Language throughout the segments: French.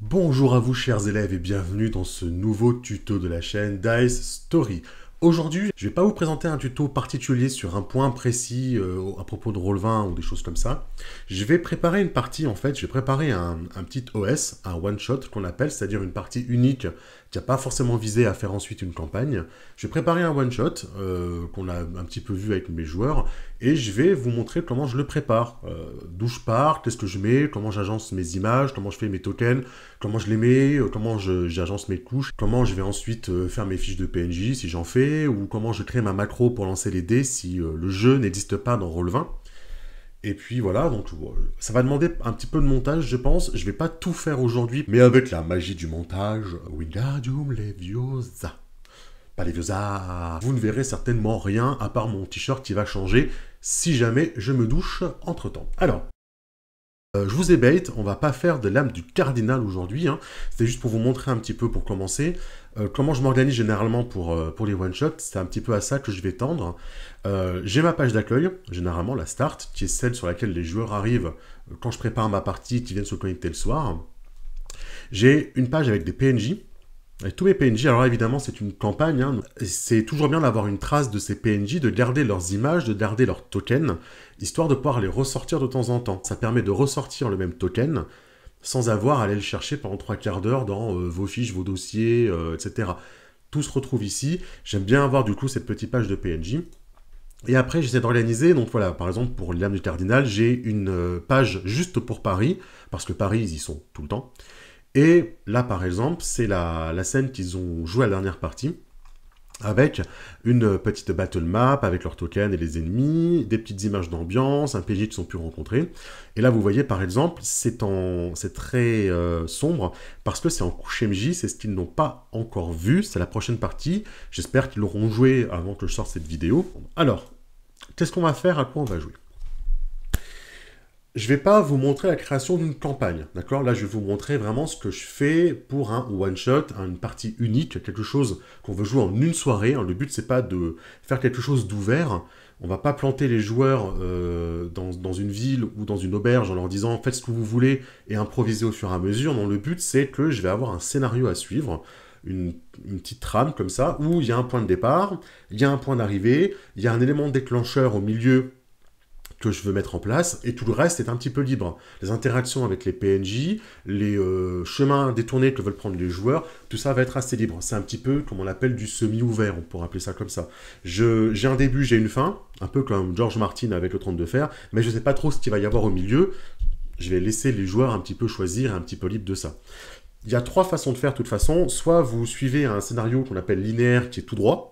Bonjour à vous chers élèves et bienvenue dans ce nouveau tuto de la chaîne Dice Story. Aujourd'hui, je ne vais pas vous présenter un tuto particulier sur un point précis à propos de Roll20 ou des choses comme ça. Je vais préparer une partie en fait, je vais préparer un petit OS, un one-shot qu'on appelle, c'est-à-dire une partie unique qui n'a pas forcément visé à faire ensuite une campagne. Je vais préparer un one-shot qu'on a un petit peu vu avec mes joueurs et je vais vous montrer comment je le prépare. D'où je pars, qu'est-ce que je mets, comment j'agence mes images, comment je fais mes tokens, comment je les mets, comment j'agence mes couches, comment je vais ensuite faire mes fiches de PNJ si j'en fais, ou comment je crée ma macro pour lancer les dés si le jeu n'existe pas dans Roll20. Et puis voilà, donc ça va demander un petit peu de montage, je pense. Je vais pas tout faire aujourd'hui, mais avec la magie du montage, Wingardium Leviosa. Pas Leviosa. Vous ne verrez certainement rien à part mon t-shirt qui va changer si jamais je me douche entre-temps. Alors, je vous ébête, on va pas faire de l'âme du cardinal aujourd'hui, hein. C'était juste pour vous montrer un petit peu pour commencer. Comment je m'organise généralement pour les one-shots, c'est un petit peu à ça que je vais tendre. J'ai ma page d'accueil, généralement la start, qui est celle sur laquelle les joueurs arrivent quand je prépare ma partie, qui viennent se connecter le soir. J'ai une page avec des PNJ, avec tous mes PNJ. Alors évidemment c'est une campagne, hein. C'est toujours bien d'avoir une trace de ces PNJ, de garder leurs images, de garder leurs tokens, histoire de pouvoir les ressortir de temps en temps. Ça permet de ressortir le même token, sans avoir à aller le chercher pendant 3/4 d'heure dans vos fiches, vos dossiers, etc. Tout se retrouve ici. J'aime bien avoir du coup cette petite page de PNJ. Et après, j'essaie d'organiser, donc voilà, par exemple, pour l'âme du cardinal, j'ai une page juste pour Paris, parce que Paris, ils y sont tout le temps. Et là, par exemple, c'est la scène qu'ils ont jouée à la dernière partie, avec une petite battle map, avec leurs tokens et les ennemis, des petites images d'ambiance, un PJ qu'ils ont pu rencontrer. Et là, vous voyez, par exemple, c'est très sombre, parce que c'est en couche MJ, c'est ce qu'ils n'ont pas encore vu, c'est la prochaine partie. J'espère qu'ils l'auront joué avant que je sorte cette vidéo. Alors, qu'est-ce qu'on va faire, à quoi on va jouer? Je ne vais pas vous montrer la création d'une campagne, d'accord? Là, je vais vous montrer vraiment ce que je fais pour un one-shot, une partie unique, quelque chose qu'on veut jouer en une soirée. Le but, c'est pas de faire quelque chose d'ouvert. On va pas planter les joueurs dans une ville ou dans une auberge en leur disant « faites ce que vous voulez » et improviser au fur et à mesure. Non, le but, c'est que je vais avoir un scénario à suivre, une petite trame comme ça, où il y a un point de départ, il y a un point d'arrivée, il y a un élément déclencheur au milieu que je veux mettre en place, et tout le reste est un petit peu libre. Les interactions avec les PNJ, les chemins détournés que veulent prendre les joueurs, tout ça va être assez libre. C'est un petit peu comme on l'appelle du semi-ouvert, on pourrait appeler ça comme ça. J'ai un début, j'ai une fin, un peu comme George Martin avec le 32 fer, mais je ne sais pas trop ce qu'il va y avoir au milieu. Je vais laisser les joueurs un petit peu choisir, un petit peu libre de ça. Il y a 3 façons de faire de toute façon. Soit vous suivez un scénario qu'on appelle linéaire qui est tout droit,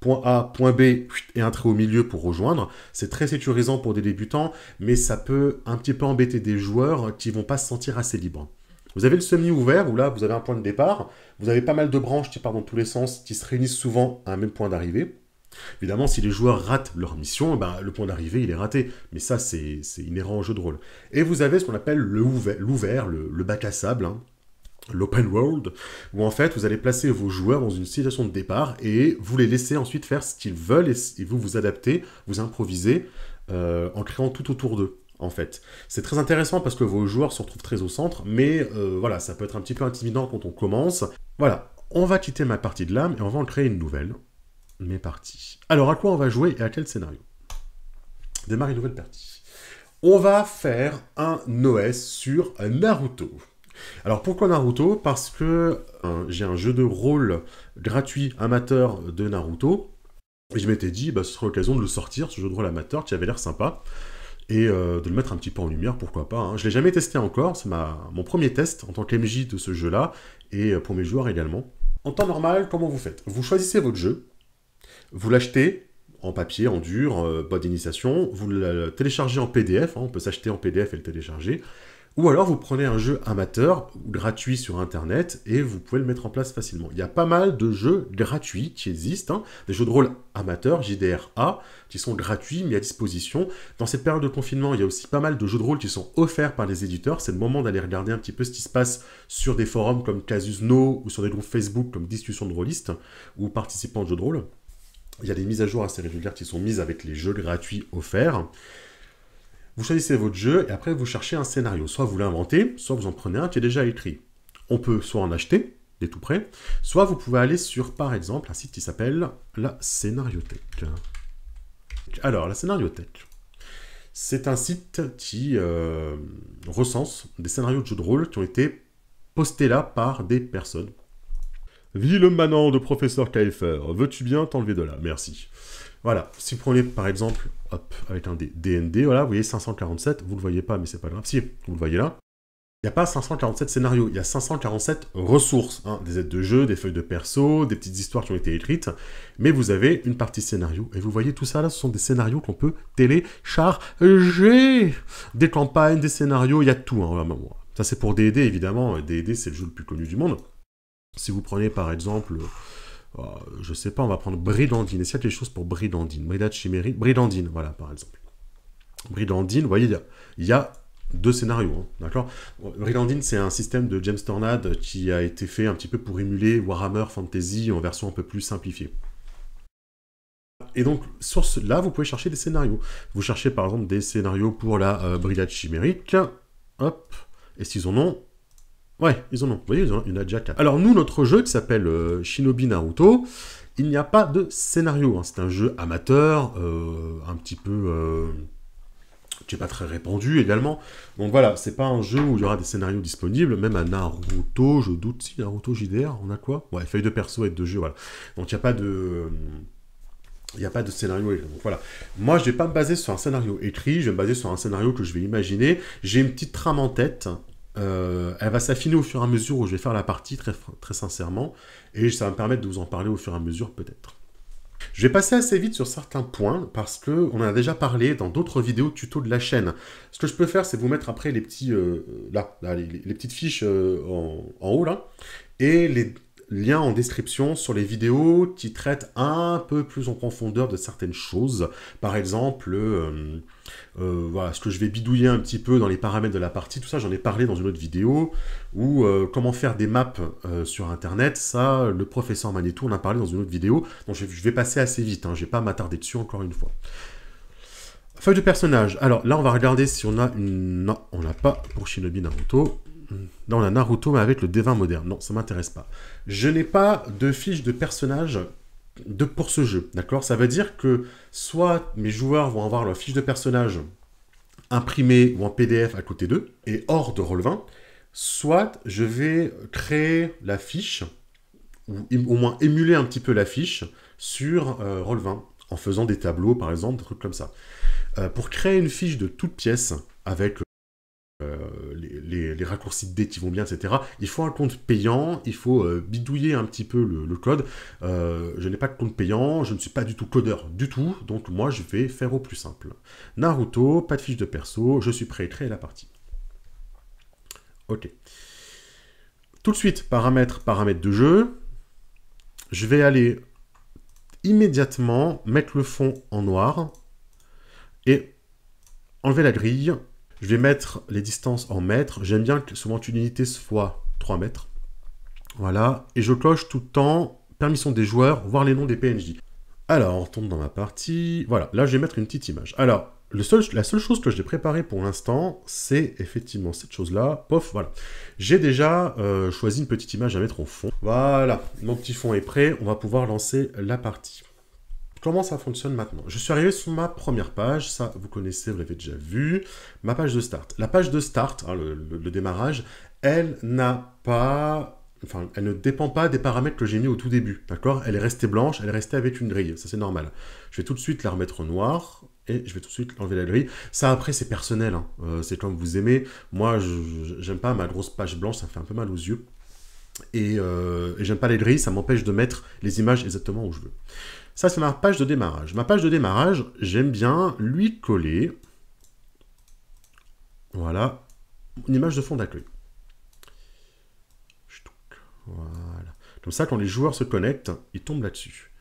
point A, point B, et un trait au milieu pour rejoindre. C'est très sécurisant pour des débutants, mais ça peut un petit peu embêter des joueurs qui vont pas se sentir assez libres. Vous avez le semi-ouvert, où là, vous avez un point de départ, vous avez pas mal de branches qui partent dans tous les sens, qui se réunissent souvent à un même point d'arrivée. Évidemment, si les joueurs ratent leur mission, le point d'arrivée, il est raté. Mais ça, c'est inhérent au jeu de rôle. Et vous avez ce qu'on appelle l'ouvert, le bac à sable, hein, l'open world, où en fait vous allez placer vos joueurs dans une situation de départ et vous les laissez ensuite faire ce qu'ils veulent et vous vous adaptez, vous improvisez en créant tout autour d'eux. En fait, c'est très intéressant parce que vos joueurs se retrouvent très au centre, mais voilà, ça peut être un petit peu intimidant quand on commence. Voilà, on va quitter ma partie de l'âme et on va en créer une nouvelle, mes parties. Alors, à quoi on va jouer et à quel scénario? Démarre une nouvelle partie. On va faire un OS sur Naruto. Alors pourquoi Naruto? Parce que j'ai un jeu de rôle gratuit amateur de Naruto, et je m'étais dit, ce serait l'occasion de le sortir, ce jeu de rôle amateur qui avait l'air sympa, et de le mettre un petit peu en lumière, pourquoi pas, hein. Je ne l'ai jamais testé encore, c'est mon premier test en tant qu'MJ de ce jeu-là, et pour mes joueurs également. En temps normal, comment vous faites? Vous choisissez votre jeu, vous l'achetez en papier, en dur, boîte d'initiation, vous le téléchargez en PDF, hein, on peut s'acheter en PDF et le télécharger, ou alors vous prenez un jeu amateur, gratuit sur internet, et vous pouvez le mettre en place facilement. Il y a pas mal de jeux gratuits qui existent, hein, des jeux de rôle amateurs, JDR-A, qui sont gratuits, mis à disposition. Dans cette période de confinement, il y a aussi pas mal de jeux de rôle qui sont offerts par les éditeurs. C'est le moment d'aller regarder un petit peu ce qui se passe sur des forums comme Casus No, ou sur des groupes Facebook comme Discussion de rôlistes, ou participants de jeux de rôle. Il y a des mises à jour assez régulières qui sont mises avec les jeux gratuits offerts. Vous choisissez votre jeu et après vous cherchez un scénario. Soit vous l'inventez, soit vous en prenez un qui est déjà écrit. On peut soit en acheter, des tout prêts, soit vous pouvez aller sur, par exemple, un site qui s'appelle la Scénariothèque. Alors, la Scénariothèque, c'est un site qui recense des scénarios de jeux de rôle qui ont été postés là par des personnes. Ville manant de professeur KFR, veux-tu bien t'enlever de là? Merci. Voilà, si vous prenez par exemple, hop, avec un DND, voilà, vous voyez 547, vous le voyez pas, mais c'est pas grave, si, vous le voyez là. Il n'y a pas 547 scénarios, il y a 547 ressources, hein, des aides de jeu, des feuilles de perso, des petites histoires qui ont été écrites, mais vous avez une partie scénario, et vous voyez tout ça là, ce sont des scénarios qu'on peut télécharger. Des campagnes, des scénarios, il y a tout, hein, vraiment. Ça c'est pour D&D évidemment, D&D c'est le jeu le plus connu du monde. Si vous prenez par exemple, je sais pas, on va prendre Bridandine, est-ce qu'il y a quelque chose pour Bridandine? Brida Chimérique, Bridandine, voilà par exemple. Bridandine, vous voyez, il y a 2 scénarios, hein, d'accord? Bridandine, c'est un système de James Tornade qui a été fait un petit peu pour émuler Warhammer Fantasy en version un peu plus simplifiée. Et donc, sur là, vous pouvez chercher des scénarios. Vous cherchez par exemple des scénarios pour la Brigade Chimérique, hop, et s'ils en ont... Ouais, ils en ont. Vous voyez, il y en a déjà 4. Alors nous, notre jeu qui s'appelle Shinobi Naruto, il n'y a pas de scénario, hein. C'est un jeu amateur, un petit peu... qui n'est pas très répandu également. Donc voilà, c'est pas un jeu où il y aura des scénarios disponibles, même à Naruto, je doute, si Naruto JDR, on a quoi? Ouais, feuille de perso et de jeu, voilà. Donc il n'y a pas de... Il n'y a pas de scénario écrit. Donc voilà. Moi, je ne vais pas me baser sur un scénario écrit, je vais me baser sur un scénario que je vais imaginer. J'ai une petite trame en tête. Elle va s'affiner au fur et à mesure où je vais faire la partie, très sincèrement. Et ça va me permettre de vous en parler au fur et à mesure, peut-être. Je vais passer assez vite sur certains points, parce qu'on en a déjà parlé dans d'autres vidéos tuto de la chaîne. Ce que je peux faire, c'est vous mettre après les petits... les petites fiches en haut, là. Et les liens en description sur les vidéos qui traitent un peu plus en profondeur de certaines choses. Par exemple, voilà, ce que je vais bidouiller un petit peu dans les paramètres de la partie, tout ça, j'en ai parlé dans une autre vidéo, ou comment faire des maps sur Internet, ça, le professeur Manitou en a parlé dans une autre vidéo, donc je vais passer assez vite, hein, je ne vais pas m'attarder dessus encore une fois. Feuille de personnage. Alors là, on va regarder si on a une... Non, on n'a pas pour Shinobi Naruto. Là, on a Naruto, mais avec le D20 moderne. Non, ça ne m'intéresse pas. Je n'ai pas de fiche de personnage pour ce jeu, d'accord? Ça veut dire que soit mes joueurs vont avoir leur fiche de personnage imprimée ou en PDF à côté d'eux, et hors de Roll20, soit je vais créer la fiche, ou au moins émuler un petit peu la fiche sur Roll20, en faisant des tableaux, par exemple, des trucs comme ça. Pour créer une fiche de toute pièce, avec les raccourcis de dés qui vont bien, etc. Il faut un compte payant, il faut bidouiller un petit peu le code. Je n'ai pas de compte payant, je ne suis pas du tout codeur du tout, donc moi je vais faire au plus simple. Naruto, pas de fiche de perso, je suis prêt à créer la partie. Ok. Tout de suite, paramètres de jeu. Je vais aller immédiatement mettre le fond en noir et enlever la grille. Je vais mettre les distances en mètres. J'aime bien que souvent une unité soit 3 mètres. Voilà. Et je coche tout le temps permission des joueurs, voir les noms des PNJ. Alors, on retourne dans ma partie. Voilà. Là, je vais mettre une petite image. Alors, la seule chose que j'ai préparée pour l'instant, c'est effectivement cette chose-là. Pof, voilà. J'ai déjà choisi une petite image à mettre au fond. Voilà. Mon petit fond est prêt. On va pouvoir lancer la partie. Comment ça fonctionne maintenant? Je suis arrivé sur ma première page, ça vous connaissez, vous l'avez déjà vu, ma page de start. La page de start, hein, le démarrage, elle n'a pas... Enfin, elle ne dépend pas des paramètres que j'ai mis au tout début, d'accord? Elle est restée blanche, elle est restée avec une grille, ça c'est normal. Je vais tout de suite la remettre noire, et je vais tout de suite enlever la grille. Ça après c'est personnel, hein. C'est comme vous aimez. Moi, j'aime pas ma grosse page blanche, ça me fait un peu mal aux yeux. Et j'aime pas les grilles, ça m'empêche de mettre les images exactement où je veux. Ça, c'est ma page de démarrage. Ma page de démarrage, j'aime bien lui coller, voilà, une image de fond d'accueil. Voilà. Comme ça, quand les joueurs se connectent, ils tombent là-dessus.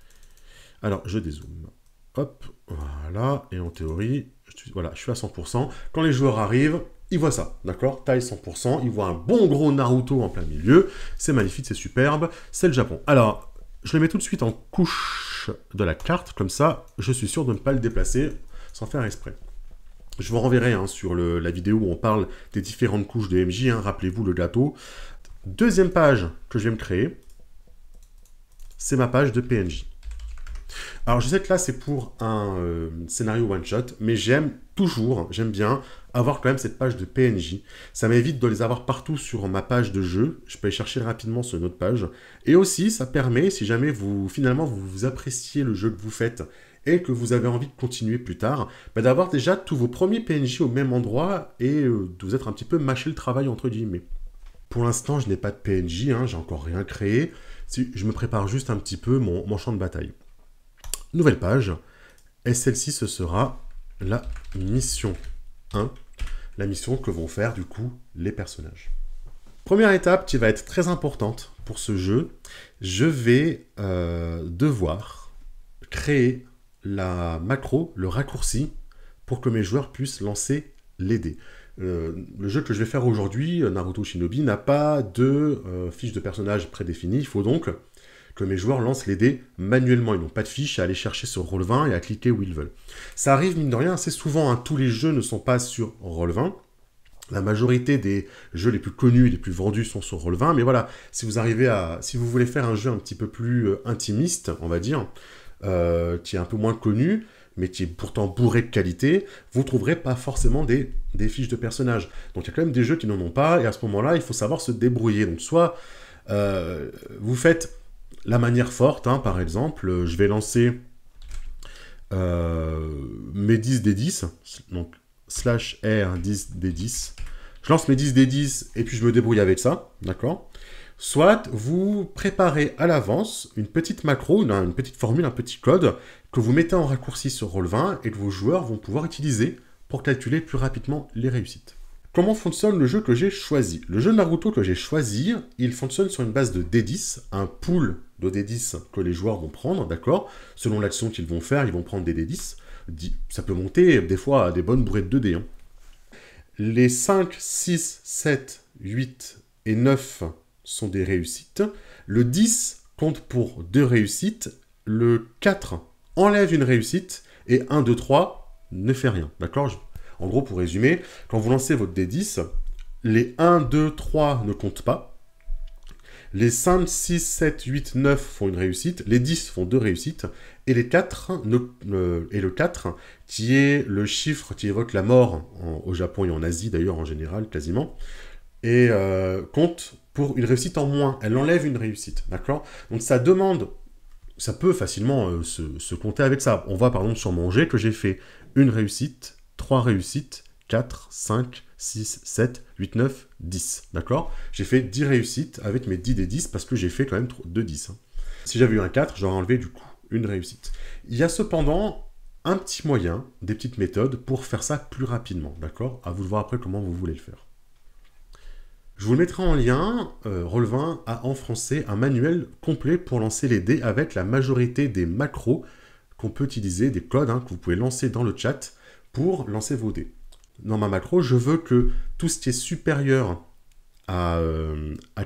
Alors, je dézoome. Hop, voilà. Et en théorie, voilà, je suis à 100%. Quand les joueurs arrivent, ils voient ça, d'accord? Taille 100%, ils voient un bon gros Naruto en plein milieu. C'est magnifique, c'est superbe. C'est le Japon. Alors, je le mets tout de suite en couche de la carte, comme ça, je suis sûr de ne pas le déplacer sans faire exprès. Je vous renverrai hein, sur la vidéo où on parle des différentes couches de MJ, hein, rappelez-vous le gâteau. deuxième page que je vais me créer, c'est ma page de PNJ. Alors, je sais que là, c'est pour un scénario one-shot, mais j'aime bien avoir quand même cette page de PNJ. Ça m'évite de les avoir partout sur ma page de jeu. Je peux aller chercher rapidement sur une autre page. Et aussi, ça permet, si jamais finalement, vous appréciez le jeu que vous faites et que vous avez envie de continuer plus tard, bah, d'avoir déjà tous vos premiers PNJ au même endroit et de vous être un petit peu mâché le travail, entre guillemets. Pour l'instant, je n'ai pas de PNJ, hein, j'ai encore rien créé. Je me prépare juste un petit peu mon champ de bataille. Nouvelle page, et celle-ci, ce sera la mission 1, la mission que vont faire du coup les personnages. Première étape qui va être très importante pour ce jeu, je vais devoir créer la macro, le raccourci, pour que mes joueurs puissent lancer les dés. Le jeu que je vais faire aujourd'hui, Naruto Shinobi, n'a pas de fiche de personnage prédéfinie, il faut donc que mes joueurs lancent les dés manuellement. Ils n'ont pas de fiche à aller chercher sur Roll20 et à cliquer où ils veulent. Ça arrive, mine de rien, assez souvent. Hein, tous les jeux ne sont pas sur Roll20. La majorité des jeux les plus connus et les plus vendus sont sur Roll20. Mais voilà, si vous voulez faire un jeu un petit peu plus intimiste, on va dire, qui est un peu moins connu, mais qui est pourtant bourré de qualité, vous ne trouverez pas forcément des fiches de personnages. Donc il y a quand même des jeux qui n'en ont pas, et à ce moment-là, il faut savoir se débrouiller. Donc soit vous faites la manière forte, hein, par exemple, je vais lancer mes 10 des 10, donc /R 10 des 10. Je lance mes 10 des 10 et puis je me débrouille avec ça, d'accord? Soit vous préparez à l'avance une petite macro, une petite formule, un petit code que vous mettez en raccourci sur Roll20 et que vos joueurs vont pouvoir utiliser pour calculer plus rapidement les réussites. Comment fonctionne le jeu que j'ai choisi? Le jeu Naruto que j'ai choisi, il fonctionne sur une base de D10, un pool de D10 que les joueurs vont prendre, d'accord? Selon l'action qu'ils vont faire, ils vont prendre des D10. Ça peut monter des fois à des bonnes bourrées de 2D. Hein. Les 5, 6, 7, 8 et 9 sont des réussites. Le 10 compte pour 2 réussites. Le 4 enlève une réussite. Et 1, 2, 3 ne fait rien, d'accord? En gros, pour résumer, quand vous lancez votre D10, les 1, 2, 3 ne comptent pas. Les 5, 6, 7, 8, 9 font une réussite. Les 10 font 2 réussites. Et le 4, qui est le chiffre qui évoque la mort au Japon et en Asie, d'ailleurs, en général, quasiment, et compte pour une réussite en moins. Elle enlève une réussite, d'accord? Donc ça demande... Ça peut facilement se compter avec ça. On voit par exemple sur mon jet que j'ai fait une réussite, 3 réussites, 4, 5, 6, 7, 8, 9, 10. D'accord? J'ai fait 10 réussites avec mes 10 des 10 parce que j'ai fait quand même 2 10. Hein. Si j'avais eu un 4, j'aurais enlevé du coup une réussite. Il y a cependant un petit moyen, des petites méthodes pour faire ça plus rapidement. D'accord? À vous de voir après comment vous voulez le faire. Je vous le mettrai en lien, Roll20 a en français un manuel complet pour lancer les dés avec la majorité des macros qu'on peut utiliser, des codes que vous pouvez lancer dans le chat pour lancer vos dés. Dans ma macro, je veux que tout ce qui est supérieur à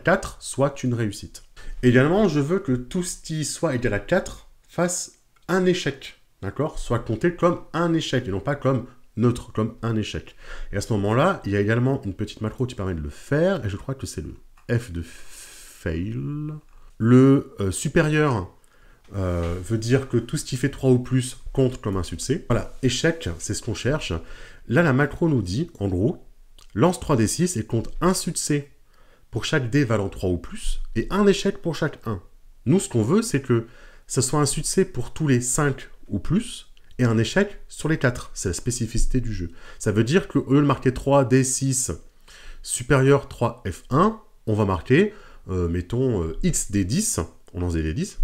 4 soit une réussite. Également, je veux que tout ce qui soit égal à 4 fasse un échec, d'accord? Soit compté comme un échec et non pas comme neutre, comme un échec. Et à ce moment-là, il y a également une petite macro qui permet de le faire, et je crois que c'est le F de fail. Le supérieur veut dire que tout ce qui fait 3 ou plus compte comme un succès. Voilà, échec, c'est ce qu'on cherche. Là, la macro nous dit, en gros, lance 3d6 et compte un succès pour chaque dé valant 3 ou plus, et un échec pour chaque 1. Nous, ce qu'on veut, c'est que ce soit un succès pour tous les 5 ou plus, et un échec sur les 4. C'est la spécificité du jeu. Ça veut dire qu'au lieu de marquer 3d6 supérieur 3f1, on va marquer, mettons, x d10, on lance des d10,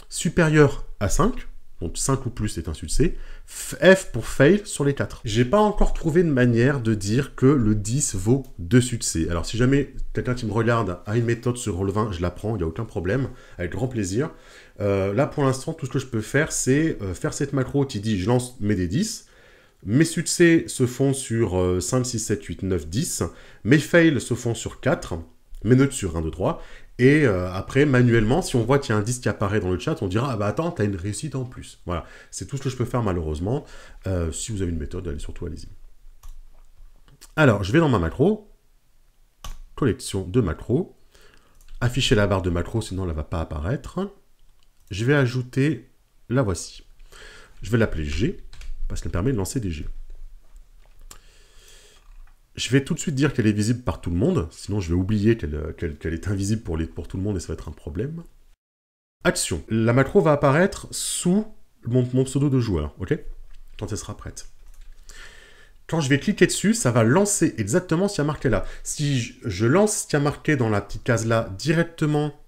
supérieur à 5, donc 5 ou plus est un succès, F pour fail sur les 4. J'ai pas encore trouvé une manière de dire que le 10 vaut 2 succès. Alors si jamais quelqu'un qui me regarde a une méthode sur Roll20, je la prends, il n'y a aucun problème, avec grand plaisir. Là pour l'instant, tout ce que je peux faire, c'est faire cette macro qui dit je lance mes D10, mes succès se font sur 5, 6, 7, 8, 9, 10, mes fails se font sur 4, mes neutres sur 1, 2, 3, et après, manuellement, si on voit qu'il y a un 10 qui apparaît dans le chat, on dira « Ah bah attends, t'as une réussite en plus ». Voilà, c'est tout ce que je peux faire malheureusement. Si vous avez une méthode, allez-y. Alors, je vais dans ma macro, collection de macros. afficher la barre de macro, sinon elle ne va pas apparaître. Je vais ajouter, la voici. Je vais l'appeler G, parce qu'elle permet de lancer des G. Je vais tout de suite dire qu'elle est visible par tout le monde, sinon je vais oublier qu'elle est invisible pour tout le monde et ça va être un problème. Action. La macro va apparaître sous mon pseudo de joueur, ok? Quand elle sera prête. Quand je vais cliquer dessus, ça va lancer exactement ce qu'il y a marqué là. Si je lance ce qu'il y a marqué dans la petite case là directement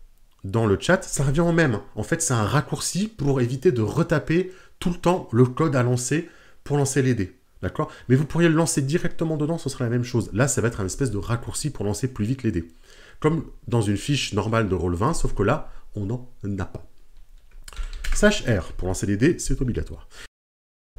dans le chat, ça revient au même. En fait, c'est un raccourci pour éviter de retaper tout le temps le code à lancer pour lancer les dés. D'accord? Mais vous pourriez le lancer directement dedans, ce sera la même chose. Là, ça va être un espèce de raccourci pour lancer plus vite les dés. Comme dans une fiche normale de Roll20, sauf que là, on n'en a pas. Slash R, pour lancer les dés, c'est obligatoire.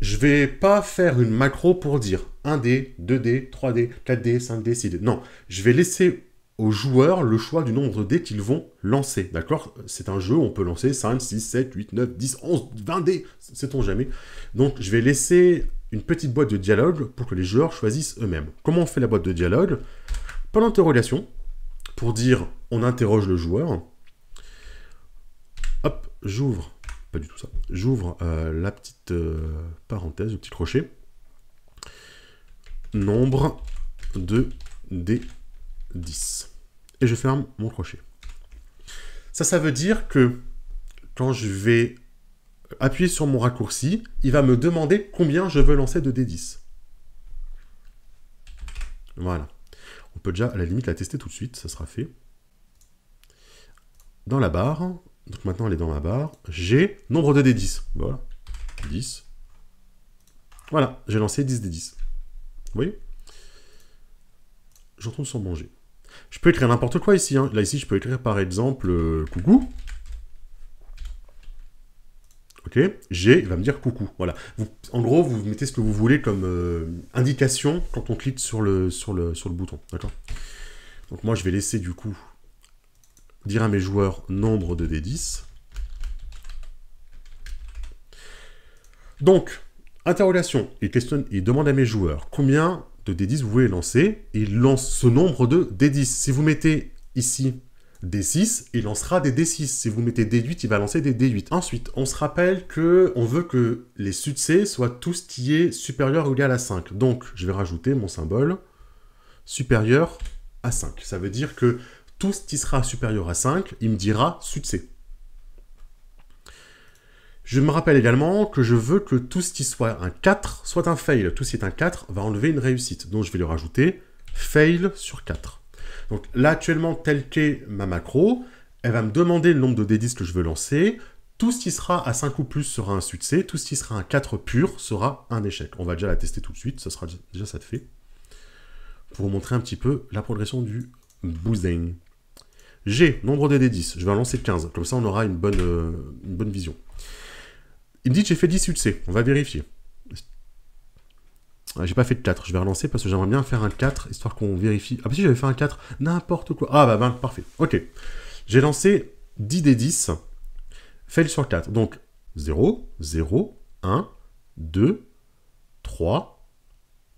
Je vais pas faire une macro pour dire 1D, 2D, 3D, 4D, 5D, 6D. Non, je vais laisser aux joueurs le choix du nombre de dés qu'ils vont lancer. D'accord? C'est un jeu où on peut lancer 5, 6, 7, 8, 9, 10, 11, 20 dés. Sait-on jamais. Donc, je vais laisser une petite boîte de dialogue pour que les joueurs choisissent eux-mêmes. Comment on fait la boîte de dialogue? Pas d'interrogation. Pour dire, on interroge le joueur. Hop, j'ouvre. Pas du tout ça. J'ouvre la petite parenthèse, le petit crochet. Nombre de D10. Et je ferme mon crochet. Ça veut dire que quand je vais appuyer sur mon raccourci, il va me demander combien je veux lancer de D10. Voilà. On peut déjà, à la limite, la tester tout de suite, ça sera fait. Dans la barre, donc maintenant elle est dans ma barre, j'ai nombre de D10. Voilà, 10. Voilà, j'ai lancé 10 D10. Vous voyez? Je retourne sur mon G. Je peux écrire n'importe quoi ici. Hein. Là, ici, je peux écrire par exemple coucou. Ok, G va me dire coucou. Voilà. En gros, vous mettez ce que vous voulez comme indication quand on clique sur le bouton. D'accord? Donc moi, je vais laisser du coup dire à mes joueurs nombre de D10. Donc, interrogation. Il demande à mes joueurs combien de D10 vous voulez lancer. Et il lance ce nombre de D10. Si vous mettez ici D6, il lancera des D6. Si vous mettez D8, il va lancer des D8. Ensuite, on se rappelle qu'on veut que les succès soient tout ce qui est supérieur ou égal à 5. Donc, je vais rajouter mon symbole supérieur à 5. Ça veut dire que tout ce qui sera supérieur à 5, il me dira succès. Je me rappelle également que je veux que tout ce qui soit un 4 soit un fail. Tout ce qui est un 4 va enlever une réussite. Donc, je vais lui rajouter fail sur 4. Donc là, actuellement, tel qu'est ma macro, elle va me demander le nombre de D10 que je veux lancer. Tout ce qui sera à 5 ou plus sera un succès. Tout ce qui sera un 4 pur sera un échec. On va déjà la tester tout de suite. Ça sera déjà ça de fait. Pour vous montrer un petit peu la progression du bousin. G, nombre de D10. Je vais en lancer 15. Comme ça, on aura une bonne vision. Il me dit que j'ai fait 10 succès. On va vérifier. J'ai pas fait de 4, je vais relancer parce que j'aimerais bien faire un 4, histoire qu'on vérifie. Ah bah si, j'avais fait un 4, n'importe quoi. Ah bah parfait, ok. J'ai lancé 10 des 10, fail sur 4. Donc 0, 0, 1, 2, 3,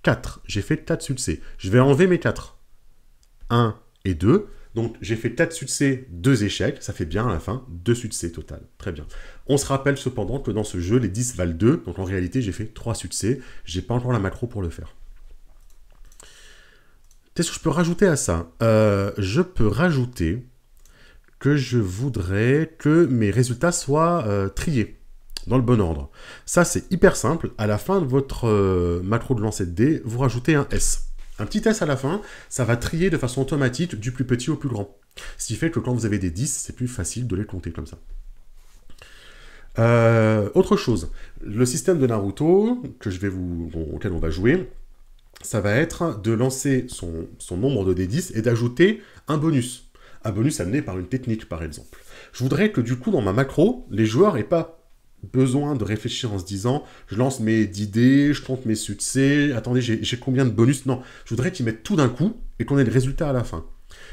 4. J'ai fait 4 succès. Je vais enlever mes 4. 1 et 2. Donc j'ai fait 4 succès, 2 échecs. Ça fait bien à la fin, 2 succès total. Très bien. On se rappelle cependant que dans ce jeu, les 10 valent 2. Donc en réalité, j'ai fait 3 succès. J'ai pas encore la macro pour le faire. Qu'est-ce que je peux rajouter à ça? Je peux rajouter que je voudrais que mes résultats soient triés dans le bon ordre. Ça, c'est hyper simple. À la fin de votre macro de lancer de dés, vous rajoutez un S. Un petit S à la fin, ça va trier de façon automatique du plus petit au plus grand. Ce qui fait que quand vous avez des 10, c'est plus facile de les compter comme ça. Autre chose, le système de Naruto auquel on va jouer, ça va être de lancer son nombre de D10 et d'ajouter un bonus. Un bonus amené par une technique, par exemple. Je voudrais que du coup, dans ma macro, les joueurs n'aient pas besoin de réfléchir en se disant je lance mes 10 dés, je compte mes succès, attendez, j'ai combien de bonus? Non, je voudrais qu'ils mettent tout d'un coup et qu'on ait le résultat à la fin.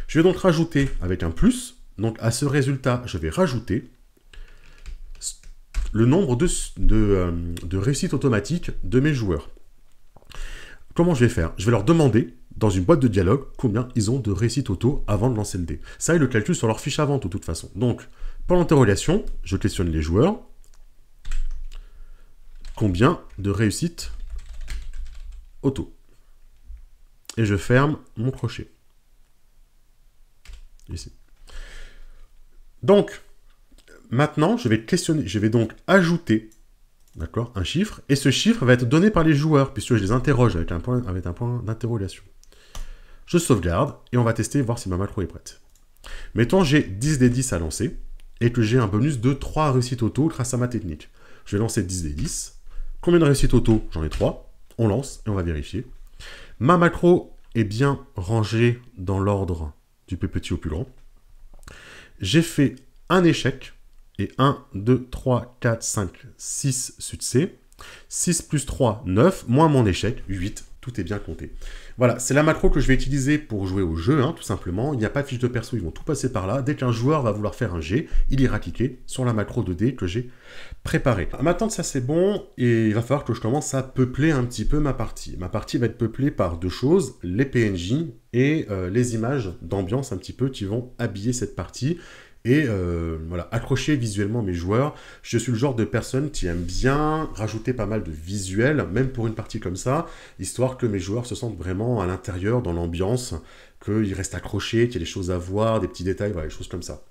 Je vais donc rajouter avec un plus, donc à ce résultat, je vais rajouter le nombre de réussites automatiques de mes joueurs. Comment je vais faire? Je vais leur demander dans une boîte de dialogue combien ils ont de réussite auto avant de lancer le dé. Ça, ils le calculent sur leur fiche avant, de toute façon. Donc, pour l'interrogation, je questionne les joueurs. Combien de réussite auto? Et je ferme mon crochet. Ici. Donc, maintenant, je vais questionner, je vais donc ajouter, d'accord, un chiffre, et ce chiffre va être donné par les joueurs, puisque je les interroge avec un point d'interrogation. Je sauvegarde, et on va tester, voir si ma macro est prête. Mettons, j'ai 10 des 10 à lancer, et que j'ai un bonus de 3 réussites auto grâce à ma technique. Je vais lancer 10 des 10. Combien de réussites auto? J'en ai 3. On lance, et on va vérifier. Ma macro est bien rangée dans l'ordre du plus petit au plus grand. J'ai fait un échec, et 1, 2, 3, 4, 5, 6 succès. 6 plus 3, 9, moins mon échec, 8. Tout est bien compté. Voilà, c'est la macro que je vais utiliser pour jouer au jeu, hein, tout simplement. Il n'y a pas de fiche de perso, ils vont tout passer par là. Dès qu'un joueur va vouloir faire un jet, il ira cliquer sur la macro de dés que j'ai préparée. Maintenant que ça c'est bon, et il va falloir que je commence à peupler un petit peu ma partie. Ma partie va être peuplée par deux choses, les PNJ et les images d'ambiance un petit peu qui vont habiller cette partie. Et voilà, accrocher visuellement mes joueurs. Je suis le genre de personne qui aime bien rajouter pas mal de visuels, même pour une partie comme ça, histoire que mes joueurs se sentent vraiment à l'intérieur, dans l'ambiance, qu'ils restent accrochés, qu'il y a des choses à voir, des petits détails, voilà, des choses comme ça.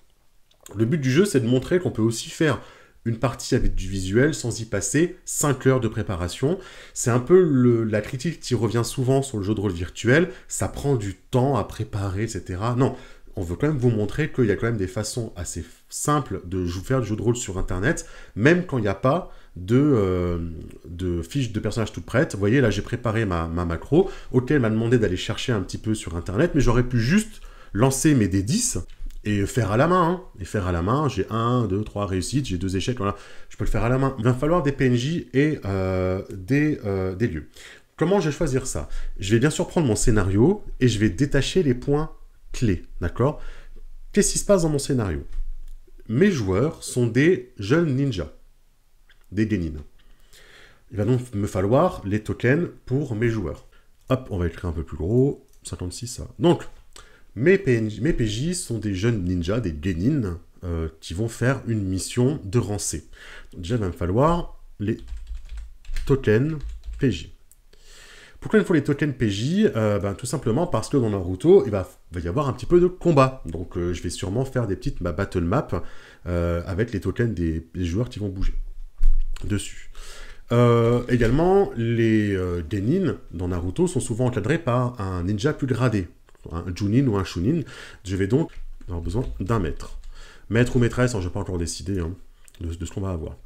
Le but du jeu, c'est de montrer qu'on peut aussi faire une partie avec du visuel sans y passer 5 heures de préparation. C'est un peu la critique qui revient souvent sur le jeu de rôle virtuel, ça prend du temps à préparer, etc. Non, on veut quand même vous montrer qu'il y a quand même des façons assez simples de faire du jeu de rôle sur Internet, même quand il n'y a pas de fiches de personnages toutes prêtes. Vous voyez, là, j'ai préparé ma macro, auquel m'a demandé d'aller chercher un petit peu sur Internet, mais j'aurais pu juste lancer mes D10 et faire à la main. Hein. Et faire à la main, j'ai 1, 2, 3 réussites, j'ai 2 échecs, voilà. Je peux le faire à la main. Il va falloir des PNJ et des lieux. Comment je vais choisir ça? Je vais bien sûr prendre mon scénario et je vais détacher les points clés, d'accord? Qu'est-ce qui se passe dans mon scénario? Mes joueurs sont des jeunes ninjas, des genin. Il va donc me falloir les tokens pour mes joueurs. Hop, on va écrire un peu plus gros, 56 ça. Donc, mes PJ sont des jeunes ninjas, des genin, qui vont faire une mission de rancée. Donc, déjà, il va me falloir les tokens PJ. Pourquoi il me faut les tokens PJ? Tout simplement parce que dans Naruto, il va y avoir un petit peu de combat. Donc je vais sûrement faire des petites battle maps avec les tokens des joueurs qui vont bouger dessus. Également, les genin dans Naruto sont souvent encadrés par un ninja plus gradé, un junin ou un shunin. Je vais donc avoir besoin d'un maître. Maître ou maîtresse, je n'ai pas encore décidé hein, de ce qu'on va avoir.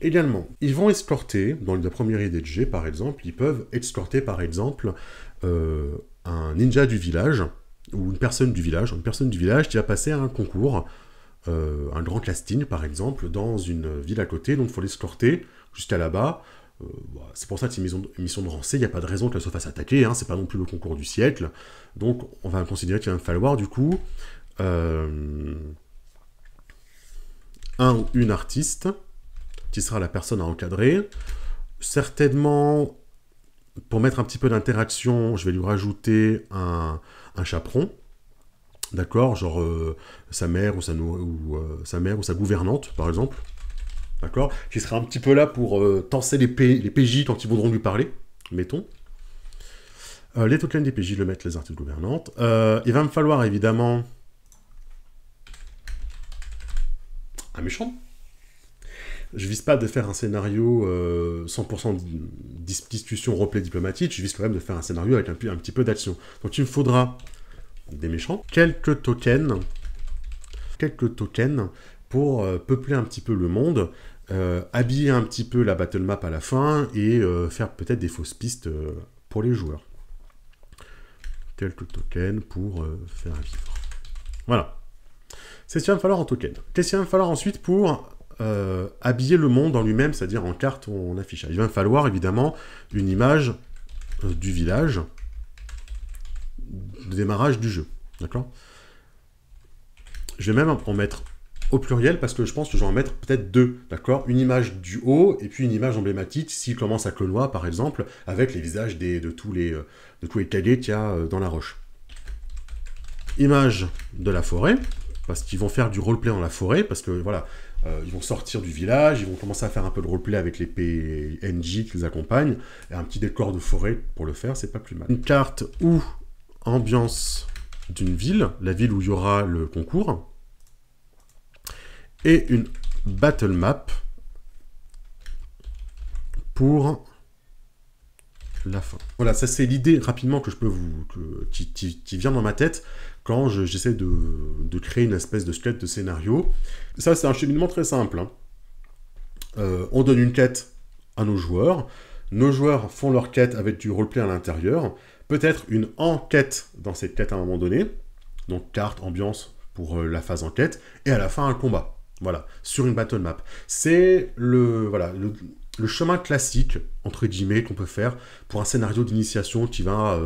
Également, ils vont escorter, dans la première idée de jet par exemple, ils peuvent escorter par exemple un ninja du village, ou une personne du village qui va passer à un concours, un grand casting par exemple, dans une ville à côté, donc il faut l'escorter jusqu'à là-bas. C'est pour ça que c'est une mission de rancée, il n'y a pas de raison qu'elle se fasse attaquer, hein, c'est pas non plus le concours du siècle, donc on va considérer qu'il va me falloir du coup un ou une artiste, qui sera la personne à encadrer. Certainement, pour mettre un petit peu d'interaction, je vais lui rajouter un chaperon. D'accord, genre sa mère ou sa gouvernante, par exemple. D'accord, qui sera un petit peu là pour tenser les PJ quand ils voudront lui parler, mettons. Les tokens des PJ, le mettre les artistes gouvernantes. Il va me falloir évidemment un méchant. Je vise pas de faire un scénario 100% discussion replay diplomatique, je vise quand même de faire un scénario avec un petit peu d'action. Donc il me faudra des méchants, quelques tokens pour peupler un petit peu le monde, habiller un petit peu la battle map à la fin et faire peut-être des fausses pistes pour les joueurs. Quelques tokens pour faire vivre. Voilà. C'est ce qu'il va me falloir en token. Qu'est-ce qu'il va me falloir ensuite pour habiller le monde en lui-même, c'est-à-dire en carte ou en affichage? Il va me falloir évidemment une image du village de démarrage du jeu. D'accord? Je vais même en mettre au pluriel parce que je pense que je vais en mettre peut-être deux, d'accord? Une image du haut et puis une image emblématique s'il commence à Clonois, par exemple, avec les visages de tous les caguets qu'il y a dans la roche. Image de la forêt, parce qu'ils vont faire du roleplay dans la forêt, parce que voilà, ils vont sortir du village, ils vont commencer à faire un peu de roleplay avec les PNJ qui les accompagnent, et un petit décor de forêt pour le faire, c'est pas plus mal. Une carte ou ambiance d'une ville, la ville où il y aura le concours, et une battle map pour la fin. Voilà, ça c'est l'idée rapidement que je peux qui vient dans ma tête quand j'essaie de créer une espèce de squelette de scénario. Ça c'est un cheminement très simple. Hein. On donne une quête à nos joueurs font leur quête avec du roleplay à l'intérieur, peut-être une enquête dans cette quête à un moment donné, donc carte, ambiance pour la phase enquête, et à la fin un combat. Voilà, sur une battle map. C'est le chemin classique, entre guillemets, qu'on peut faire pour un scénario d'initiation qui va,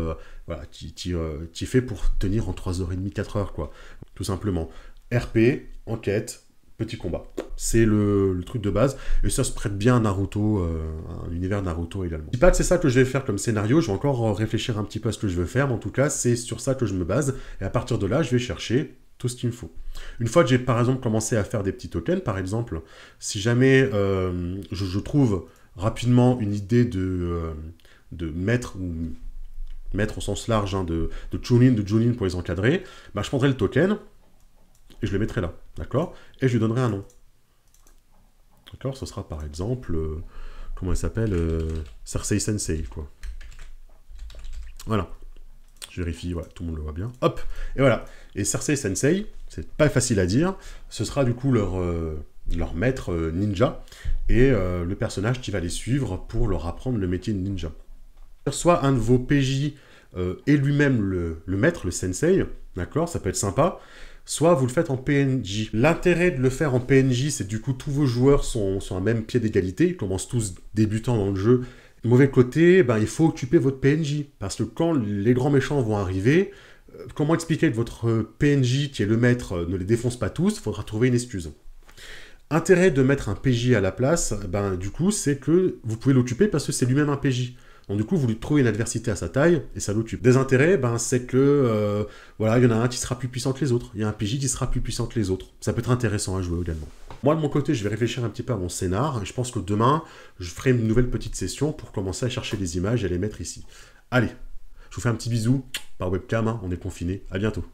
qui est fait pour tenir en 3h30, 4h, quoi. Tout simplement. RP, enquête, petit combat. C'est le truc de base, et ça se prête bien à Naruto, à l'univers Naruto également. Je dis pas que c'est ça que je vais faire comme scénario, je vais encore réfléchir un petit peu à ce que je veux faire, mais en tout cas, c'est sur ça que je me base, et à partir de là, je vais chercher tout ce qu'il me faut. Une fois que j'ai par exemple commencé à faire des petits tokens, par exemple, si jamais je trouve rapidement une idée de mettre au sens large, hein, de Chunin pour les encadrer, bah, je prendrai le token et je le mettrai là, d'accord? Et je lui donnerai un nom. D'accord? Ce sera par exemple, comment elle s'appelle, Cersei Sensei, quoi. Voilà. Je vérifie, voilà, tout le monde le voit bien. Hop, et voilà. Et Cersei Sensei, c'est pas facile à dire, ce sera du coup leur maître ninja, et le personnage qui va les suivre pour leur apprendre le métier de ninja. Soit un de vos PJ est lui-même le maître, le sensei, d'accord, ça peut être sympa, soit vous le faites en PNJ. L'intérêt de le faire en PNJ, c'est du coup tous vos joueurs sont à même pied d'égalité, ils commencent tous débutants dans le jeu. Mauvais côté, ben, il faut occuper votre PNJ, parce que quand les grands méchants vont arriver, comment expliquer que votre PNJ, qui est le maître, ne les défonce pas tous? Il faudra trouver une excuse. Intérêt de mettre un PJ à la place, ben, du coup, c'est que vous pouvez l'occuper parce que c'est lui-même un PJ. Donc du coup, vous lui trouvez une adversité à sa taille, et ça l'occupe. Désintérêt, ben, c'est que, voilà, il y en a un qui sera plus puissant que les autres. Il y a un PJ qui sera plus puissant que les autres. Ça peut être intéressant à jouer également. Moi, de mon côté, je vais réfléchir un petit peu à mon scénar, et je pense que demain, je ferai une nouvelle petite session pour commencer à chercher les images et à les mettre ici. Allez, je vous fais un petit bisou par webcam, hein, on est confinés. À bientôt.